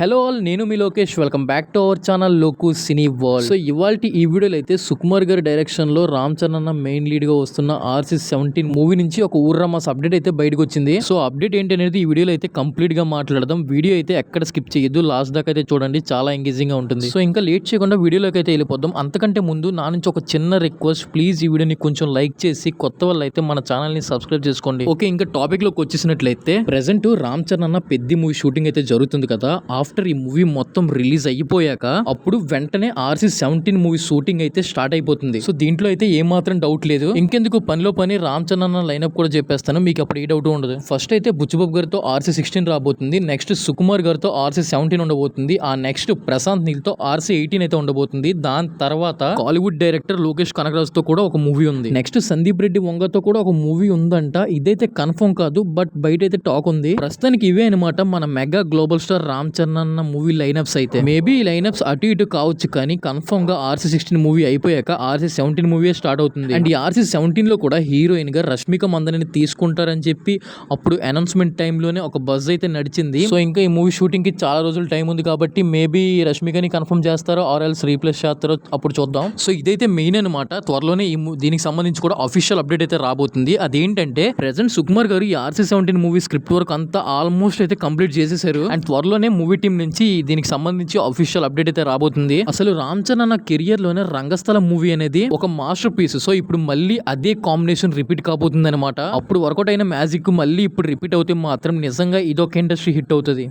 Hello all, నేను మీ Lokesh. Welcome back to our channel లోకు సినీ వరల్డ్. సో ఇవాల్టి ఈ వీడియోలో అయితే సుకుమార్ గారి డైరెక్షన్ లో రామ్ చరణ్ అన్న మెయిన్ లీడ్ గా వస్తున్న RC-17 మూవీ నుంచి ఒక ఊర్రమాస్ అప్డేట్ అయితే బయటకు వచ్చింది. సో అప్డేట్ ఏంటి అనేది ఈ వీడియోలో అయితే కంప్లీట్ గా మాట్లాడదాం. వీడియో అయితే ఎక్కడ స్కిప్ చేయొద్దు, లాస్ట్ దాకా అయితే చూడండి, చాలా ఎంగేజింగ్ గా ఉంటుంది. సో ఇంకా లేట్ చేయకుండా వీడియోలోకి అయితే వెళ్ళిపోద్దాం. అంతకంటే ముందు నా నుంచి ఒక చిన్న రిక్వెస్ట్, ప్లీజ్ ఈ వీడియోని కొంచెం లైక్ చేసి కొత్త వాళ్ళు అయితే మన ఛానల్ ని సబ్స్క్రైబ్ చేసుకోండి. ఓకే, ఇంకా టాపిక్ లోకి వచ్చేసినట్లయితే ప్రెసెంట్ రామ్ చరణ్ అన్న పెద్ద మూవీ షూటింగ్ అయితే జరుగుతుంది కదా. ఆఫ్టర్ ఈ మూవీ మొత్తం రిలీజ్ అయిపోయాక అప్పుడు వెంటనే RC-17 మూవీ షూటింగ్ అయితే స్టార్ట్ అయిపోతుంది. సో దీంట్లో అయితే ఏ మాత్రం డౌట్ లేదు. ఇంకెందుకు పనిలో పని రామ్ చరణ్ అన్న లైనప్ కూడా చెప్పేస్తాను, మీకు అప్పుడు ఏ డౌట్ ఉండదు. ఫస్ట్ అయితే బుచ్చిబాబు గారితో RC-16 రాబోతుంది. నెక్స్ట్ సుకుమార్ గారితో RC-17 ఉండబోతుంది. ఆ నెక్స్ట్ ప్రశాంత్ నీల్ తో RC-18 అయితే ఉండబోతుంది. దాని తర్వాత కాలీవుడ్ డైరెక్టర్ లోకేష్ కనగరాజ్ తో కూడా ఒక మూవీ ఉంది. నెక్స్ట్ సందీప్ రెడ్డి వంగతో కూడా ఒక మూవీ ఉందంట. ఇదైతే కన్ఫర్మ్ కాదు, బట్ బయట అయితే టాక్ ఉంది. ప్రస్తుతానికి ఇవే అనమాట మన mega global star Ram Charan అన్న మూవీ లైనప్స్. అయితే మేబీ ఈ లైనప్స్ అటు ఇటు కావచ్చు, కానీ కన్ఫర్మ్ గా RC-16 మూవీ అయిపోయాక RC-17 మూవీ స్టార్ట్ అవుతుంది. అండ్ ఈ RC-17 లో కూడా హీరోయిన్ గా రష్మిక మందనని తీసుకుంటారని చెప్పి అప్పుడు అనౌన్స్మెంట్ టైంలోనే ఒక బజ్ అయితే నడిచింది. సో ఇంకా ఈ మూవీ షూటింగ్ కి చాలా రోజులు టైం ఉంది కాబట్టి మేబీ రష్మికని కన్ఫర్మ్ చేస్తారో ఆర్ ఎల్స్ రీప్లేస్ చేస్తారో అప్పుడు చూద్దాం. సో ఇదైతే మెయిన్ అనమాట. త్వరలోనే దీనికి సంబంధించి కూడా అఫీషియల్ అప్డేట్ అయితే రాబోతుంది. అదేంటంటే ప్రెసెంట్ సుకుమార్ గారు ఈ RC-17 మూవీ స్క్రిప్ట్ వర్క్ అంతా ఆల్మోస్ట్ అయితే కంప్లీట్ చేసేసారు. అండ్ త్వరలోనే మూవీ టీం నుంచి దీనికి సంబంధించి అఫీషియల్ అప్డేట్ అయితే రాబోతుంది. అసలు రామ్ చరణ్ అన్న కెరియర్ లోనే రంగస్థలం మూవీ అనేది ఒక మాస్టర్ పీస్. సో ఇప్పుడు మళ్ళీ అదే కాంబినేషన్ రిపీట్ కాబోతుంది అనమాట. అప్పుడు వర్కౌట్ అయిన మ్యాజిక్ మళ్ళీ ఇప్పుడు రిపీట్ అవుతే మాత్రం నిజంగా ఇదొక ఇండస్ట్రీ హిట్ అవుతుంది.